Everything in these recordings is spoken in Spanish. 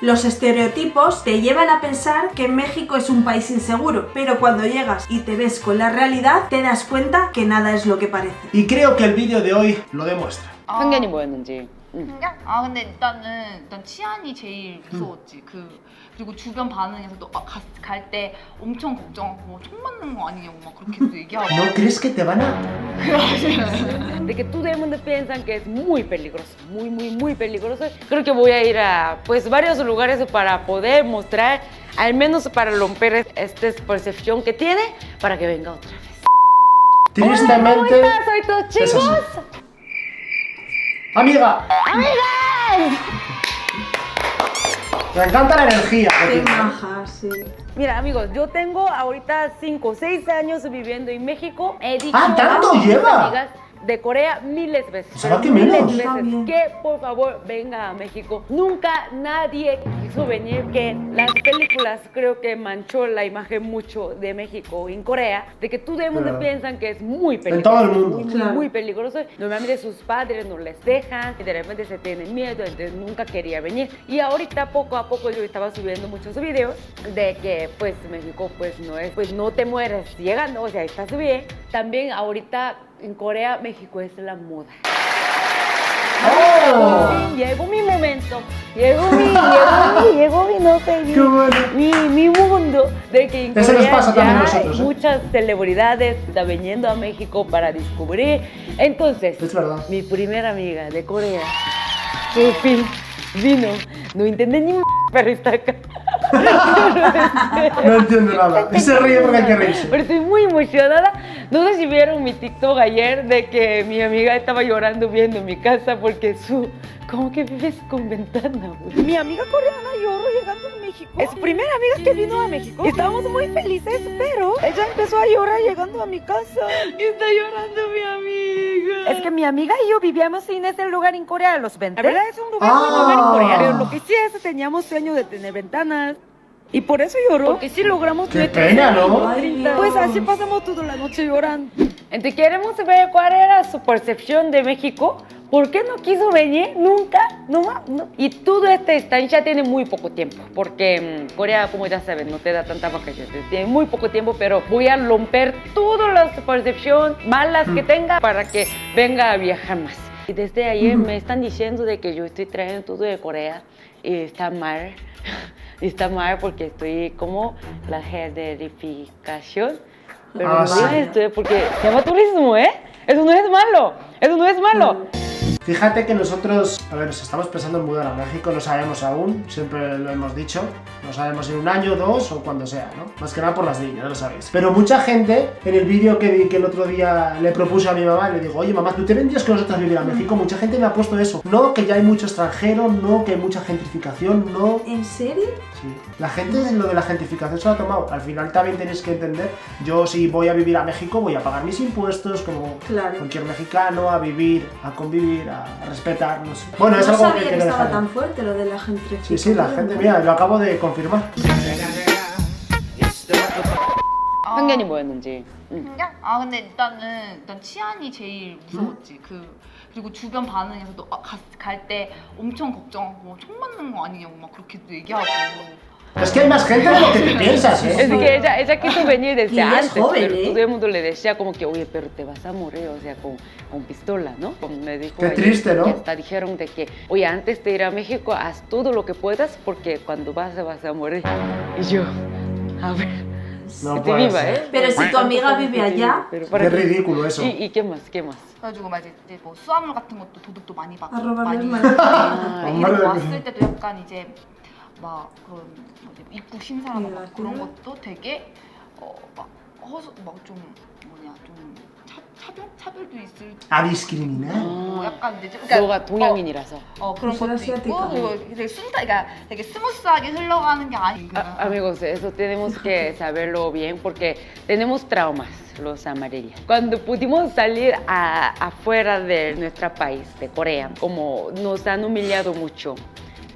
Los estereotipos te llevan a pensar que México es un país inseguro, pero cuando llegas y te ves con la realidad, te das cuenta que nada es lo que parece. Y creo que el vídeo de hoy lo demuestra. 편견이 뭐였는지. 편견? 아 근데 일단 치안이 제일 무서웠지. 그리고 주변 반응에서도 갈 때 엄청 걱정하고 총 맞는 거 아니냐고 막 그렇게도 얘기하고. ¿No crees que te van a...? De que todo el mundo piensa que es muy peligroso, muy peligroso. Creo que voy a ir a pues varios lugares para poder mostrar, al menos para romper esta percepción que tiene, para que venga otra vez. Tristemente... ¿Cómo estás? Soy tu es chingos. así. ¡Amiga! ¡Amigas! Me encanta la energía que Qué tiene. maja, sí. Mira, amigos, yo tengo ahorita 5 o 6 años viviendo en México. He dicho ¡Ah, tanto a mis lleva! amigas de Corea miles veces. O sea, pero que menos. miles Está veces bien. que por favor venga a México. Nunca nadie quiso venir, que las películas creo que manchó la imagen mucho de México en Corea, de que todo el mundo Claro. piensan que es muy peligroso. En todo el mundo. Muy, Claro. muy peligroso. Normalmente sus padres no les dejan y de repente se tienen miedo, entonces nunca quería venir. Y ahorita poco a poco yo estaba subiendo muchos videos de que pues México pues no es, pues no te mueres llegando, o sea, estás bien. También ahorita en Corea, México es la moda. ¡Oh! Sí, llegó mi momento, llegó mi, no sé, ¡Qué bueno! mi mundo de que en Ese nos Corea pasa ya también a nosotros, ¿eh? muchas celebridades están viniendo a México para descubrir. Entonces, Es verdad. mi primera amiga de Corea, por fin, vino. No entendí ni pero está acá. No entiendo nada. Y se ríe porque hay que reírse. Pero estoy muy emocionada. No sé si vieron mi TikTok ayer de que mi amiga estaba llorando viendo mi casa porque ¿cómo que vives con ventana, güey? Mi amiga coreana lloró llegando a México. Es su primera amiga que vino a México. Estábamos muy felices, pero ella empezó a llorar llegando a mi casa. Está llorando mi amiga. Es que mi amiga y yo vivíamos en ese lugar en Corea, los 20. La verdad es un lugar muy Ah. lugar en Corea. Pero lo que sí es, teníamos sueño de tener ventanas. Y por eso lloró. Porque sí logramos Qué nuestros pena, sueños, ¿no? Ay, 30. Dios. Pues así pasamos toda la noche llorando. Entonces queremos ver cuál era su percepción de México. ¿Por qué no quiso venir? Nunca, no. Y toda esta estancia tiene muy poco tiempo, porque Corea, como ya saben, no te da tanta vacaciones, tiene muy poco tiempo, pero voy a romper todas las percepciones malas que tenga para que venga a viajar más. Y desde ayer me están diciendo de que yo estoy trayendo todo de Corea y está mal. Está mal porque estoy como la gentrificación. Pero Ah, no sí. esto, porque se llama turismo, ¿eh? Eso no es malo, eso no es malo. Fíjate que nosotros, a ver, nos estamos pensando en mudar a México, no sabemos aún, siempre lo hemos dicho, no sabemos si en 1 año, 2 o cuando sea, ¿no? Más que nada por las niñas, ya lo sabéis. Pero mucha gente, en el vídeo que vi que el otro día le propuse a mi mamá, le digo, oye mamá, ¿tú te vendrías con nosotros a vivir a México? Mucha gente me ha puesto eso. No, que ya hay mucho extranjero, no, que hay mucha gentrificación, no. ¿En serio? Sí. La gente lo de la gentrificación se lo ha tomado. Al final también tenéis que entender, yo si voy a vivir a México voy a pagar mis impuestos como Claro. cualquier mexicano, a vivir, a convivir, a respetar, no sé. Bueno, No es algo sabía que que hay que estaba dejar. tan fuerte lo de la gentrificación. Sí, la gente, mira, lo acabo de confirmar. 편견이 뭐였는지. 편견? 아 근데 일단 치안이 제일 무서웠지. 그리고 주변 반응에서도 갈 때 엄청 걱정하고 총 맞는 거 아니냐고 막 그렇게도 얘기하고. Es que hay más gente de lo que te piensas, Es ¿eh? que ella quiso venir desde Y ella es antes, joven, pero ¿eh? todo el mundo le decía como que, oye, pero te vas a morir, o sea, con pistola, ¿no? Como me dijo Qué ayer, triste, ¿no? que hasta dijeron de que, oye, antes de ir a México, haz todo lo que puedas porque cuando vas a morir. Y yo, a ver, No que te puede viva, ser. ¿eh? Pero si tu amiga vive allá, Pero Qué para qué. ridículo eso. ¿Y qué más? ¿Qué más? 그래가지고 막 이제 뭐 수화물 같은 것도 도둑도 많이 받고 a robarles 많이 mal. Ah, 엄마를 이런 거 왔을 때도 약간 이제 막 그런 뭐지, 입국 심사나 막 네, 그런 맞아요. 것도 되게 막좀 뭐냐 좀 차별도 있을 A discriminar. 약간 이제 좀- 너가 동양인이라서. 그런 무슨 것도 아시아티카. 있고 그리고 되게 그러니까 되게 스무스하게 흘러가는 게 아닌가. Amigos, eso tenemos que saberlo bien porque tenemos traumas, los amarillos. Cuando pudimos salir afuera de nuestro país, de Corea, como nos han humillado mucho,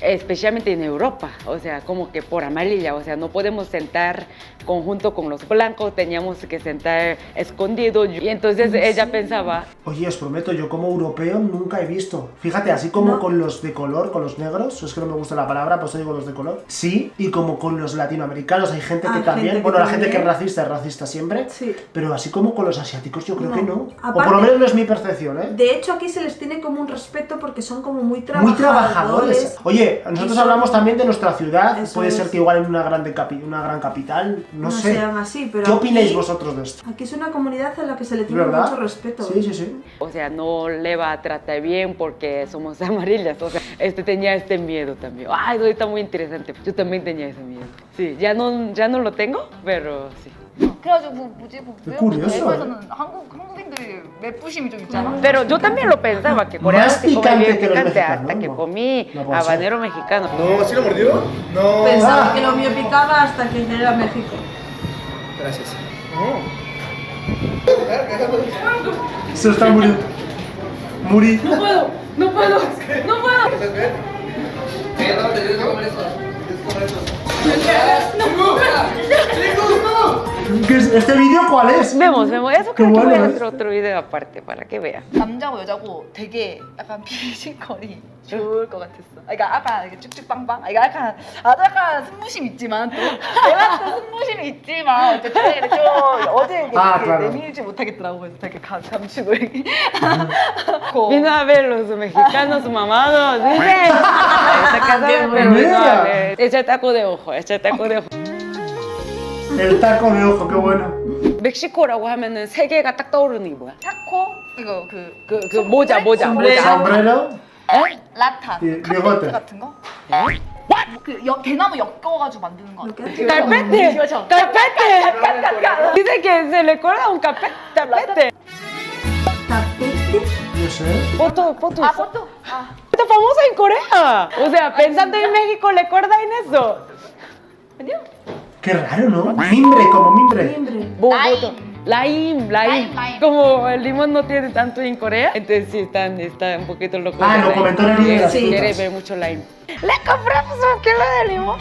especialmente en Europa, o sea, como que por amarilla, o sea, no podemos sentar conjunto con los blancos, teníamos que sentar escondidos, y entonces ella pensaba, Oye, os prometo, yo como europeo nunca he visto. Fíjate, así como No. con los de color, con los negros, es que no me gusta la palabra, pues digo los de color. Sí, y como con los latinoamericanos, hay gente que Hay también, gente que bueno, la gente que también. es racista siempre, Sí. pero así como con los asiáticos yo creo No. que no. O Aparte- por lo menos no es mi percepción, ¿eh? De hecho, aquí se les tiene como un respeto porque son como muy Muy trabajadores. trabajadores. Oye, nosotros Y son- hablamos también de nuestra ciudad, Eso puede ser es. que igual en una gran capital, no sé. sean así, pero ¿Qué opináis aquí- vosotros de esto? Aquí es una comunidad a la que se le tiene ¿Verdad? mucho respeto. Sí, sí, sí. o sea, no le va a tratar bien porque somos amarillas, o sea, tenía este miedo también. Ay, no, está muy interesante. Yo también tenía ese miedo. Sí, ya no lo tengo, pero sí. 그래가지고 뭐지 curioso, 외국에서는 한국인들이 맵부심이 좀 있잖아. Pero yo también lo pensaba, que Corea Más sí come picante bien que los picante, mexicanos, hasta que ¿no? comí No puede ser. habanero mexicano. No, ¿sí lo mordió? No. Pensaba que lo mío picaba hasta que llegué a México. Gracias. Se está muriendo. Muri. ¿Este vídeo cuál es? Vemos, eso Qué creo que voy bueno, a ¿eh? hacer otro video aparte para que vean. 남자고 여자고 되게 약간 피지컬이 좋을 것 같았어. 그러니까 약간 이렇게 쭉쭉빵빵. 그러니까 약간 약간 승부심 있지만 또 내가 또 승부심이 있지만 어쨌든 이렇게 좀 어제 이렇게 claro. 내밀지 못하겠더라고. 그래서 되게 감추고 이렇게. Vino a ver los mexicanos mamados, dice. Está casada, pero vino a ver. Echa taco de ojo, echa taco de ojo. El taco de ojo, qué bueno. 멕시코라고 하면은 세 개가 딱 떠오르는 게 뭐야? 타코 이거 그 모자. Sombrero. 라탄 예, 카페트 리고테. 같은 거? 그 대나무 엮어가지고 만드는 거 같아. ¡Carpete! ¡Carpete! Dice que se le acuerda un carpete. ¿Tapete? No sé. Foto. 아 포토. 아 Está famosa en Corea. O sea, pensando en México, ¿le acuerda en eso? 아니요. Qué raro, ¿no? Mimbre, como mimbre. Timbre. Laim. Laim. Como el limón no tiene tanto en Corea, entonces sí está un poquito loco. Ah, de lo laim. comentó en el vídeo de las Sí, quiere frutas. ver mucho lime. Le compramos un kilo de limón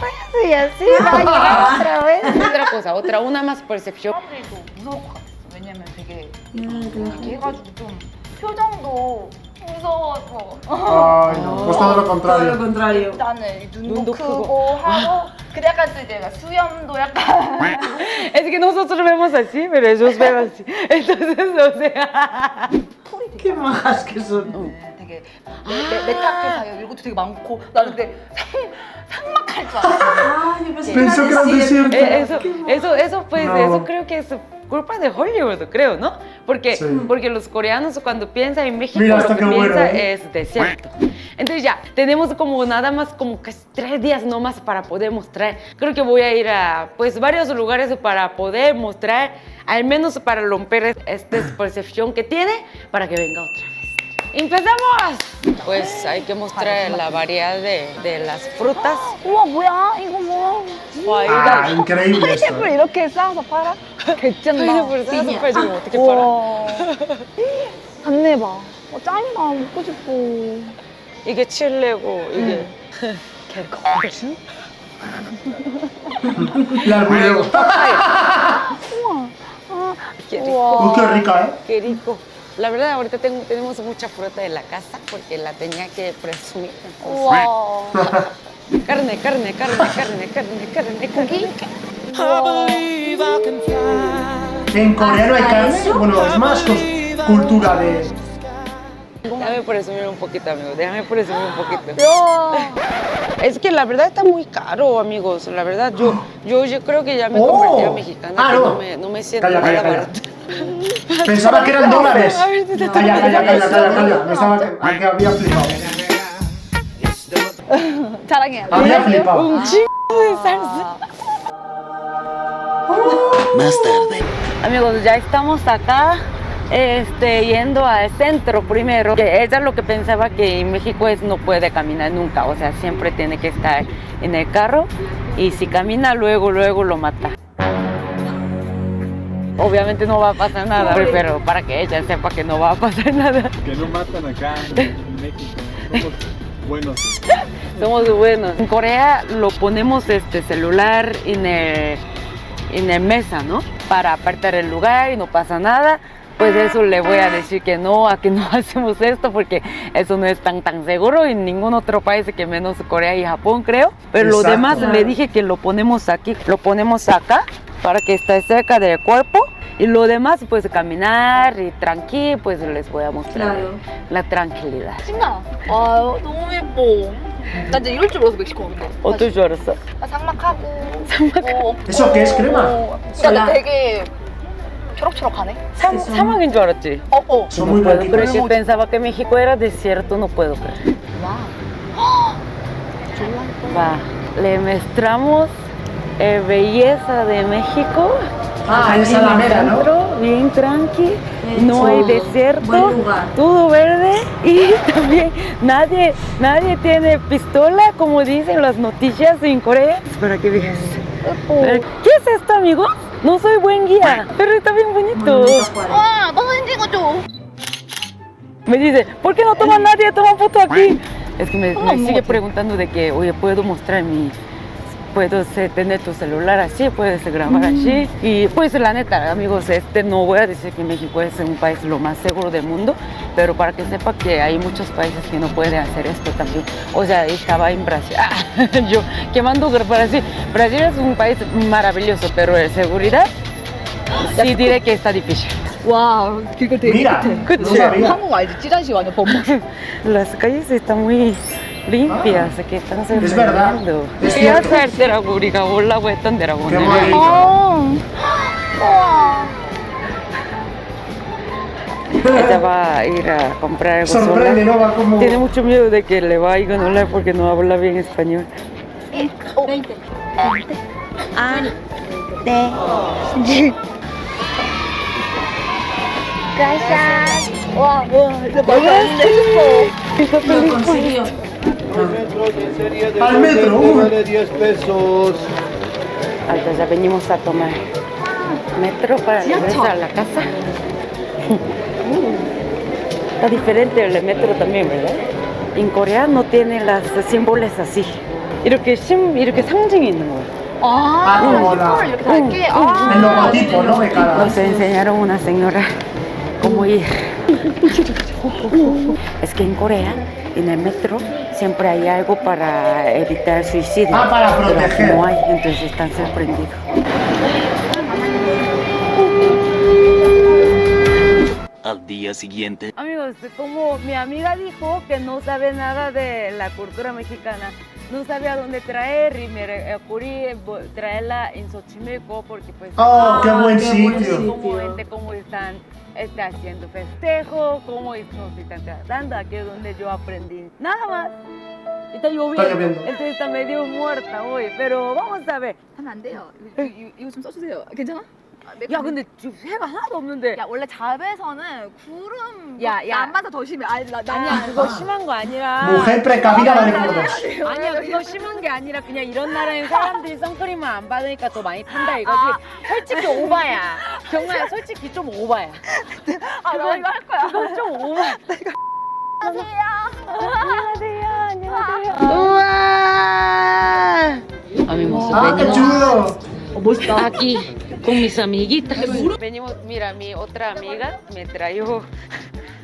y así va a llegar otra vez. Otra cosa, una más percepción. 사람들이 또 무서울 것 같았어. 왜냐면 되게 이렇게 해가지고 좀 표정도 무서워서. Ay, no. Pues todo lo Todo lo contrario. contrario. 일단은 눈도 눈도 크고 크고. 하고 근데 약간 또 이제 수염도 약간 Es que nosotros vemos así, pero ellos ven así. Entonces, o sea. Qué majas que son. 되게 메타페사요. 이것도 되게 많고 나는 근데 상막할 줄 알았어. Ah, yo pensé Pensó que era un desierto. Eso pues, No. eso creo que es culpa de Hollywood, creo, ¿no? Porque, Sí. porque los coreanos cuando piensan en México, Mira, lo hasta que qué bueno, piensan ¿eh? es desierto. Entonces ya, tenemos como nada más como casi 3 días nomás para poder mostrar. Creo que voy a ir a pues varios lugares para poder mostrar, al menos para romper esta percepción que tiene, para que venga otra vez. ¡Empezamos! Pues hay que mostrar la variedad de las frutas. 우와 뭐야 이거 뭐 Ah, increíble esto. 파인애플 이렇게 쌓아서 팔아? 개쩐다. 파인애플을 싸서 팔지면 어떻게 팔아? 우와. 안내 봐. 짱이다 먹고 싶어. 이게 칠레고 이게 La alburiego. qué rico. 우와. Uy, qué rica, ¿eh? Qué rico. La verdad, ahorita tenemos mucha fruta en la casa porque la tenía que presumir. Entonces, 우와. carne. En Corea no hay carne. Bueno, es más cultura de. Déjame presumir un poquito, amigo. Déjame presumir un poquito. 야. Es que la verdad está muy caro, amigos. La verdad, yo creo que ya me Oh. convertí a mexicana. Ah, que no. no me siento Calla, nada calla. barata. Pensaba que eran dólares. A ver, te Calla. Pensaba que había flipado. 자랑해. Había flipado. Un chingo de salsa. Más tarde. Amigos, ya estamos acá yendo al centro primero. Que ella lo que pensaba que en México es no puede caminar nunca, o sea, siempre tiene que estar en el carro y si camina luego lo mata. Obviamente no va a pasar nada, pero para que ella sepa que no va a pasar nada. Que no matan acá en México. buenos. Somos buenos. En Corea lo ponemos celular en el mesa, ¿no? Para apartar el lugar y no pasa nada. Pues eso le voy a decir que no hacemos esto porque eso no es tan seguro en ningún otro país que menos Corea y Japón, creo. Pero lo Exacto. demás le dije que lo ponemos aquí, lo ponemos acá para que esté cerca del cuerpo. Y lo demás, pues caminar y tranqui, pues les voy a mostrar Claro. la tranquilidad. 신나. 아 너무 예뻐. 나 이제 이럴 줄 몰랐어 멕시코 근데. 어떨 줄 알았어? 삭막하고. ¿Eso qué es, crema? 그러니까 되게 초록초록하네. 사막인 줄 알았지? 어. Son muy puedo creer blanquitos. que pensaba que México era desierto, no puedo creer. Va, le mostramos belleza de México. Ah, Aquí esa en el Alameda, ¿no? centro, bien tranqui, no hay desierto, buen lugar. todo verde y también nadie tiene pistola, como dicen las noticias en Corea. Para que veas. ¿Qué es esto, amigo? No soy buen guía, pero está bien bonito. 와, 너 사진 찍어줘. Me dice, ¿por qué no toma nadie? Toma foto aquí. Es que me sigue preguntando de que, oye, ¿puedo mostrar puedo tener tu celular así, puedes grabar así? Y pues la neta, amigos, no voy a decir que México es un país lo más seguro del mundo, pero para que sepa que hay muchos países que no pueden hacer esto también. O sea, estaba en Brasil, yo quemando Brasil. Brasil es un país maravilloso, pero de seguridad sí diré que está difícil. 와, 길거 되게 Mira, 깨끗해. no sabía. 한국 알지? 찌란시 완전 범벅. Las calles están muy limpias, que están Es verdad, sorprendiendo. es ¿Qué cierto. 하더라고 우리가 올라고 했던 데라고. Qué 오늘. bonito. Ella va a ir a comprar algo Sorprende, sola. ¿no? Va como... Tiene mucho miedo de que le va a ignorar porque no habla bien español. 와, 이제 말도 안 돼. Lo consiguió. En serie de Al metro, vale 10 pesos. Entonces ya venimos a tomar metro para regresar a la casa. Está diferente el metro también, ¿verdad? En Corea no tiene las símbolos así. 이렇게 상징이 있는 거예요. 아, como la- 이걸 이렇게 달게. 아, El logotipo, ¿no? De cada... Nos enseñaron una señora cómo ir. Es que en Corea, en el metro, siempre hay algo para evitar suicidio. Ah, para Pero aquí proteger. no hay, entonces están sorprendidos. Al día siguiente. Amigos, como mi amiga dijo que no sabe nada de la cultura mexicana, no sabía dónde traer y me ocurrí traerla en Xochimilco porque pues Oh, qué buen qué buen sitio. sitio. cómo están haciendo festejo, cómo nos están tratando, aquí es donde yo aprendí. Nada más. Está lloviendo. Está lloviendo. Entonces está medio muerta hoy, pero vamos a ver. 하면 안 돼요. 이거 좀 써주세요. 괜찮아? 야, 근데 지금 새가 하나도 없는데. 야, 원래 잡에서는 구름 야, 야. 안맞아 더 심해. 아니, 아니야, 그거 심한 거 아니라. Mujer precavida vale por dos. 아니야, 그거 심한 게 아니라 그냥 이런 나라에 사람들이 선크림을 안 바르니까 더 많이 탄다 이거지. 솔직히 오바야. 정말 솔직히 좀 오바야. 아, 나 이거 할 거야. 그건 좀 오바. 안녕하세요. Amigos, ¡Ah, qué chulo! aquí con mis amiguitas. Venimos, mira, mi otra amiga me trajo,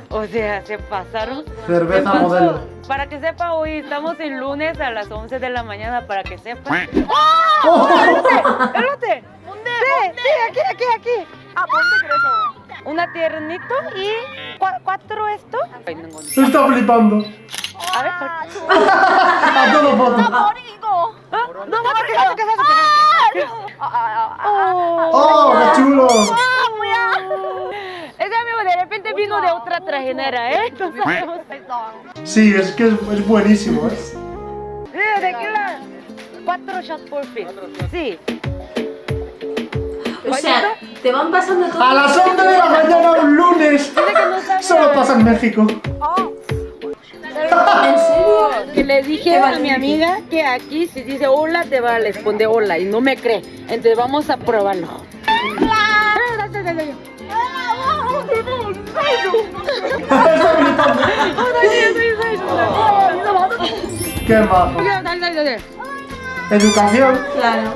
o sea, se pasaron. Cerveza Me pasó. modelo. Para que sepa, hoy estamos el lunes a las 11 de la mañana, para que sepa. ¡Oh! ¡Elote! 뭔데? Sí, aquí. 아, 뭔데 그래서? Una tiernito y cuatro esto. 있는 건데. Está flipando. A ver, A todo foto. 머리 이거. no, 사줄게. ¡Oh, qué chulo! Ese amigo de repente vino de otra trajinera, ¿eh? No sabemos. Sí, es que es buenísimo, ¿eh? Sí, tequila. 4 shots por fin. Sí. O sea, te van pasando todo. A las 11 de la mañana un lunes. Solo pasa en México. ¿En serio? Que le dije Qué a mi valiente. amiga que aquí si dice hola te va a responder hola y no me cree. Entonces vamos a probarlo. Está flipando. Qué majo. 야, dale. Educación. Claro.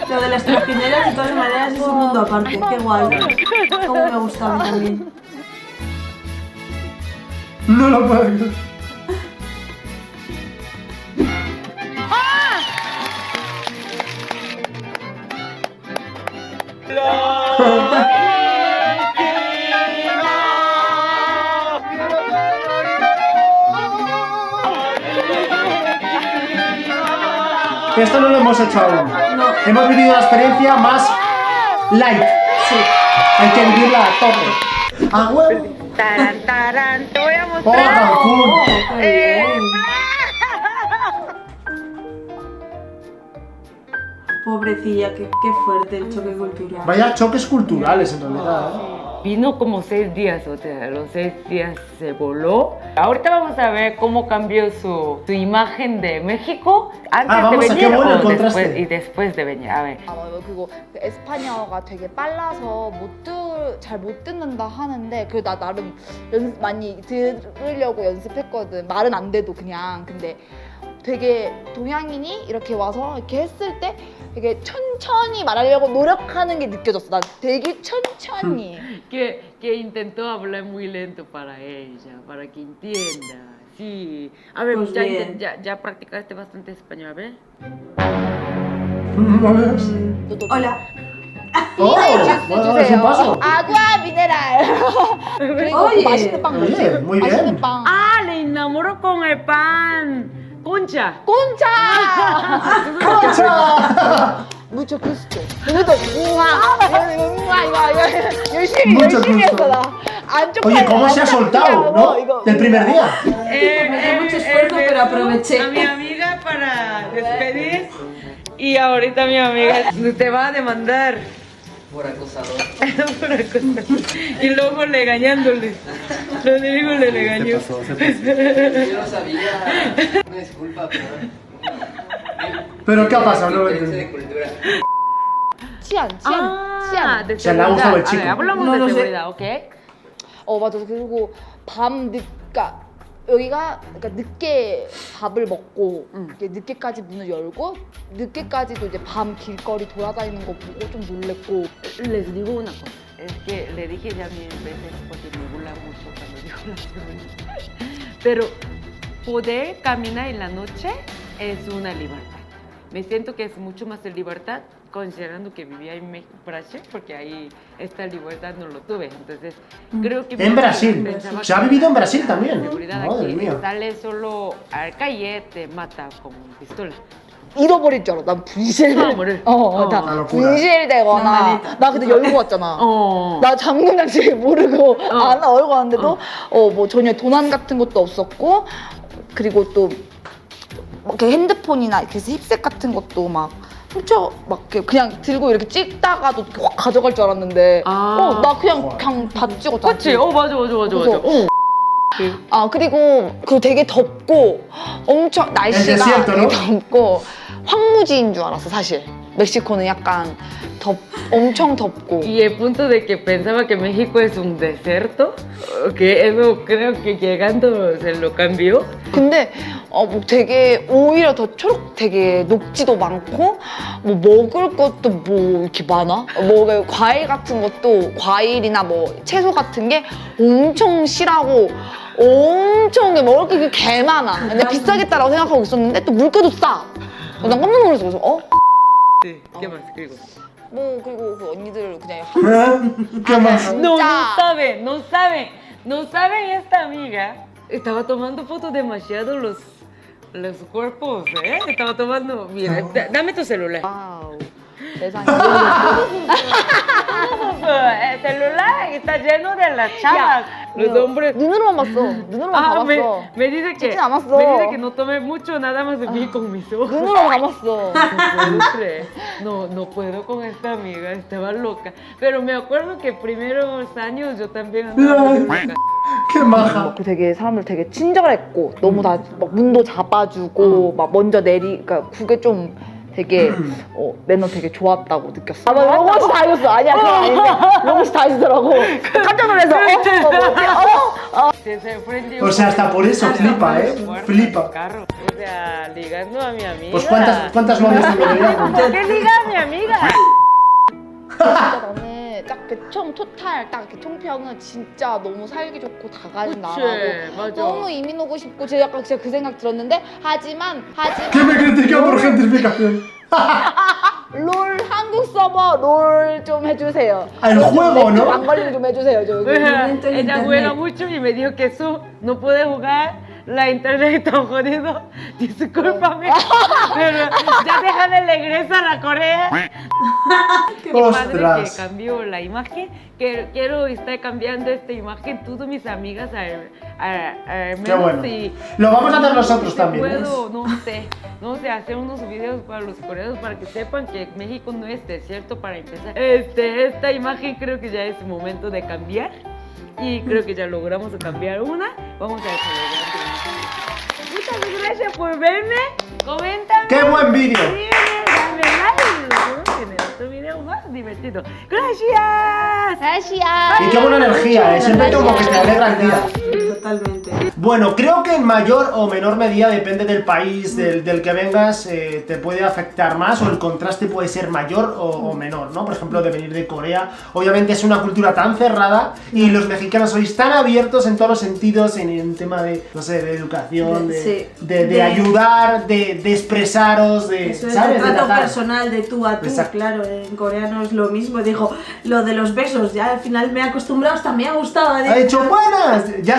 Lo de las trajineras, de todas maneras, es un mundo aparte. Qué guay. Cómo me gusta a mí también. No lo puedo creer. Esto no lo hemos hecho aún. No. Hemos vivido la experiencia más light. Sí. Hay que vivirla a tope. ¡A huevo! Tarán, te voy a ¡Oh, mostrar. Cancún! Qué bien. Pobrecilla, qué fuerte el choque cultural. Vaya choques culturales en realidad. Vino como 6 días, o sea, los 6 días se voló. Ahorita vamos a ver cómo cambió su imagen de México antes vamos, de qué venir bueno el o contraste. después, y después de venir. A ver. 아 맞아. 그리고 그 에스파냐어가 되게 빨라서 잘 못 듣는다 하는데 그 나 나름 많이 들으려고 연습했거든. 말은 안 돼도 그냥. 근데 되게 동양인이 이렇게 와서 이렇게 했을 때 되게 천천히 말하려고 노력하는 게 느껴졌어. 난 되게 천천히. Que intentó hablar muy lento para ella, para que entienda. Sí. A ver, Pues bien. ya practicaste bastante español, a ver. ¿No ves? Hola. ¡Oh! Bueno, es un paso. 아구아 미네랄. 그리고 Oye. 맛있는 빵 Oye, 먹지? muy bien. 맛있는 빵. ¡Ah! Le enamoró con el pan. Concha. 꼰차! ¡Concha! 무cho gusto. 그래도 이거 열심히 Mucho 열심히 gusto. 했어 나. 안 Oye, ¿cómo se ha soltado, no? Del primer día. Mucho esfuerzo, pero aproveché. A mi amiga para despedir. Y ahorita mi amiga te va a demandar. Por acosador. Por acosador. Y luego regañándole. Rodrigo le regañó. Yo no sabía. Una disculpa, pero. ¿Pero qué ha pasado? No lo Diferencia de entiendo. cultura. 치안. De Se le ha gustado el seguridad. A ver, chico. hablamos No de lo sé. seguridad, ¿ok? 맞아. 그리고 그러니까 여기가 그러니까 늦게 밥을 먹고 이렇게 늦게까지 문을 열고 늦게까지도 이제 밤 길거리 돌아다니는 거 보고 좀 놀랬고. Les digo una cosa, es que le dije ya mil veces porque me burla mucho cuando digo la segunda. Pero poder caminar en la noche es una libertad. Me siento que es mucho más de libertad considerando que vivía en Brasil, porque ahí esta libertad no lo tuve. Entonces, creo que... En Brasil. pensaba Se ha que vivido en Brasil también. seguridad Madre aquí, mía. sale solo a la calle, te mata con pistola. 잃어버릴 줄 알아. 난 분실. 사물을. 나 아, 그렇구나. 분실되거나. 나 근데 열고 왔잖아. 나 잠금 장치 모르고 안 얼고 왔는데도 뭐 전혀 도난 같은 것도 없었고 그리고 또 이렇게 핸드폰이나 이렇게 힙색 같은 것도 막 훔쳐 막 이렇게 그냥 들고 이렇게 찍다가도 확 가져갈 줄 알았는데 나 그냥 다 찍었잖아. 그치? 맞아. 그래서 그리고 그 되게 덥고 엄청 날씨가 desierto, 되게 ¿no? 덥고 황무지인 줄 알았어 사실. 멕시코는 약간 엄청 덥고. Y el punto de que pensaba que México es un desierto, que eso creo que llegando se lo cambió. 근데 뭐 되게 오히려 더 되게 녹지도 많고 뭐 먹을 것도 뭐 이렇게 많아. 뭐 과일 같은 것도 과일이나 뭐 채소 같은 게 엄청 실하고 엄청 먹을 게 개 많아. 근데 비싸겠다라고 생각하고 있었는데 또 물가도 싸. 난 깜짝 놀랐어. 그래서 Sí, ¿qué más? Digo. 뭐 그리고 그 언니들 그냥 ¿Qué más? No 진짜. no saben esta amiga. Estaba tomando fotos demasiado los cuerpos, ¿eh? Estaba tomando, mira, dame tu celular. 와우. 세상에. El celular está lleno de las chavas. Los hombres. 눈으로만 봤어. 눈으로만 다 me, 봤어. me dice que 찍진 않았어. me dice que no tome mucho, nada más vi con mis ojos. 눈으로만 담았어. No puedo con esta amiga, estaba loca. Pero me acuerdo que primeros años yo también andaba muy loca. ¡Qué maja! 그 되게 사람들 되게 친절했고 너무 다 막 문도 잡아주고 막 먼저 그러니까 그게 좀 되게 매너 되게 좋았다고 느꼈어. 아, 맞아. 로봇이 다 해줬어. 아니야, 그거 아닌데. 로봇이 다 해주더라고. 깜짝 놀라서 O sea, hasta por eso flipa, flipa. O sea, ligando a mi amiga. Pues ¿cuántas novias tendría? ¿Por qué liga a mi amiga? 진짜 나는 딱 총 토탈 딱 이렇게 총평은 진짜 너무 살기 좋고 다 가진 나라고 맞아. 너무 이민 오고 싶고 제가 약간 진짜 그 생각 들었는데 하지만 ¿Qué me critica por gentrificación? 롤 한국 서버 롤 좀 해주세요. El juego, ¿no? 관광 좀 해주세요. 저기. Ella juega mucho y me dijo que eso no puede jugar. La internet está jodido. Discúlpame. Pero ya déjame regresar a Corea. Qué padre que Ostras. cambió la imagen. Quiero estar cambiando esta imagen. Todas mis amigas al Qué bueno. y Lo vamos a hacer nosotros si también. puedo, no sé, hacer unos videos para los coreanos para que sepan que México no es desierto para empezar. Esta imagen creo que ya es momento de cambiar. Y creo que ya logramos cambiar una. Vamos a celebrar. Muchas gracias por verme. Coméntame. ¡Qué buen vídeo! Dame like. Tiene otro video más divertido. Gracias. 다시야. Y qué buena energía, siempre como que te alegra el día. Totalmente. Bueno, creo que en mayor o menor medida, depende del país del que vengas, te puede afectar más o el contraste puede ser mayor o menor, ¿no? Por ejemplo, de venir de Corea, obviamente es una cultura tan cerrada y los mexicanos sois tan abiertos en todos los sentidos, en el tema de, no sé, de educación, de ayudar, de expresaros, de, Eso es ¿sabes? el De trato tratar. personal de tú a tú, Exacto. claro, en coreano es lo mismo. Dijo, lo de los besos, ya al final me he acostumbrado, hasta me ha gustado. Ha dicho, buenas, ya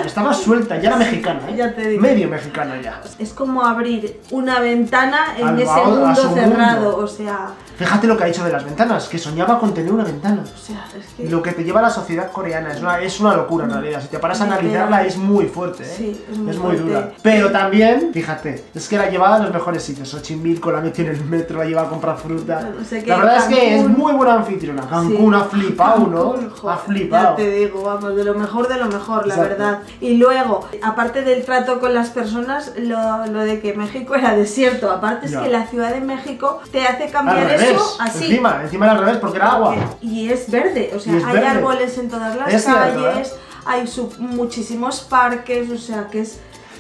estaba suelta, ya era mexicana, ¿eh? Ya te digo. Medio mexicana ya. Es como abrir una ventana en Al ese a mundo su cerrado, mundo. o sea, Fíjate lo que ha dicho de las ventanas, que soñaba con tener una ventana. o sea, es que... Lo que te lleva a la sociedad coreana es una locura en realidad. Si te paras a analizarla es muy fuerte, ¿eh? Sí, es muy muy dura. fuerte. Pero también, fíjate, es que la llevaba a los mejores sitios. Xochimilco la metió en el metro, la lleva a comprar fruta. No sé qué, La verdad es que es Cancún. muy buena anfitriona. Cancún Sí. ha flipado, ¿no? Cancún, joder, Ha flipado. Ya te digo, vamos, de lo mejor, la Exacto. verdad. Y luego, aparte del trato con las personas, lo de que México era desierto, aparte es Ya. que la Ciudad de México te hace Al cambiar revés, eso así. encima era al revés, porque era agua. Y es verde, o sea, Y es hay verde. árboles en todas las Es cierto, calles, hay muchísimos parques, o sea, que es...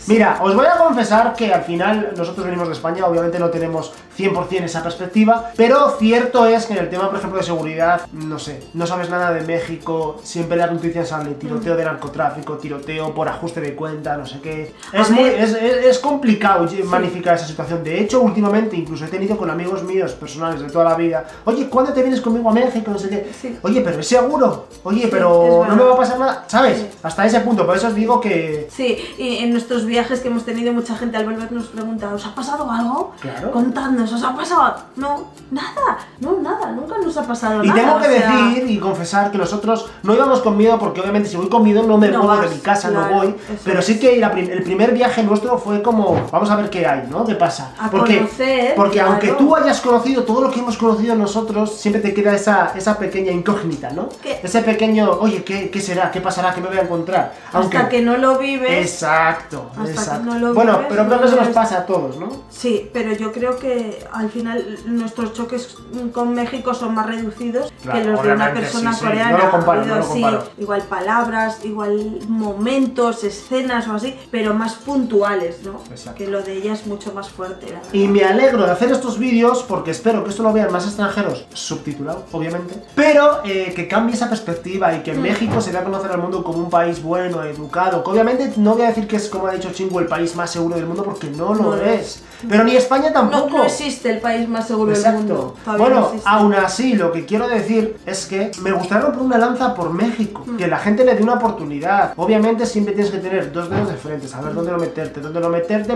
Mira, os voy a confesar que al final nosotros venimos de España, obviamente no tenemos 100% esa perspectiva, pero cierto es que en el tema, por ejemplo, de seguridad, no sé, no sabes nada de México, siempre las noticias salen tiroteo de narcotráfico, tiroteo por ajuste de cuenta, no sé qué. Es complicado magnificar esa situación. De hecho, últimamente incluso he tenido con amigos míos personales de toda la vida, oye, ¿cuándo te vienes conmigo a México? No sé qué. Sí. Oye, pero es seguro. Oye, Sí, pero es no verdad. me va a pasar nada, ¿sabes? Sí. Hasta ese punto, por eso os digo que... Sí, y en nuestros viajes que hemos tenido, mucha gente al volver nos pregunta, ¿os ha pasado algo? Claro. Contadnos, ¿os ha pasado? No, nada, nunca nos ha pasado Y nada. tengo que o sea, decir y confesar que nosotros no íbamos con miedo porque obviamente si voy con miedo no me No muevo de vas, mi casa, claro, no voy. eso Pero es. sí que el primer viaje nuestro fue como, vamos a ver qué hay, ¿no? ¿Qué pasa? A Porque conocer, porque claro. aunque tú hayas conocido todo lo que hemos conocido nosotros, siempre te queda esa pequeña incógnita, ¿no? ¿Qué? Ese pequeño, oye, ¿qué será? ¿Qué pasará? ¿Qué me voy a encontrar? Hasta que no lo vives. Exacto, Hasta que exacto. no lo Bueno, vives, pero creo no que eso nos ves. pasa a todos, ¿no? Sí, pero yo creo que al final nuestros choques con México son más reducidos Claro, que los de una obviamente, persona sí, sí. coreana. No lo comparo, Ha habido, no lo sí, comparo. igual palabras, igual momentos, escenas o así, pero más puntuales, ¿no? Exacto. Que lo de ella es mucho más fuerte, la verdad. Y me alegro de hacer estos vídeos porque espero que esto lo vean más extranjeros, subtitulado, obviamente, pero que cambie esa perspectiva y que México se dé a conocer al mundo como un país bueno, educado, que obviamente no voy a decir que es, como ha dicho Chingu, el país más seguro del mundo porque no lo No lo es, pero ni España No, tampoco. no existe el país más seguro del mundo. Exacto. Todavía no Bueno, existe. aún así, lo que quiero decir es que me gustaría romper una lanza por México, que la gente le dé una oportunidad. Obviamente siempre tienes que tener dos dedos de frente, saber dónde no meterte,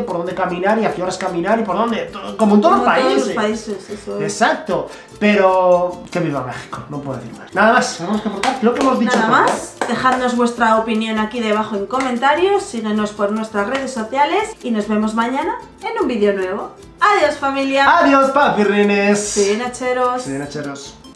por dónde caminar y a qué horas caminar y por dónde, como en todos los Como países. todos los países, eso es. Exacto, pero que viva México, no puedo decir más. Nada más, tenemos que aportar, creo que hemos dicho Nada todo, más, dejadnos vuestra opinión aquí debajo en comentarios, síguenos por nuestras redes sociales y nos vemos mañana en un vídeo nuevo. Adiós familia. Adiós, papirrines. Sí, Nacheros. Sí, Nacheros.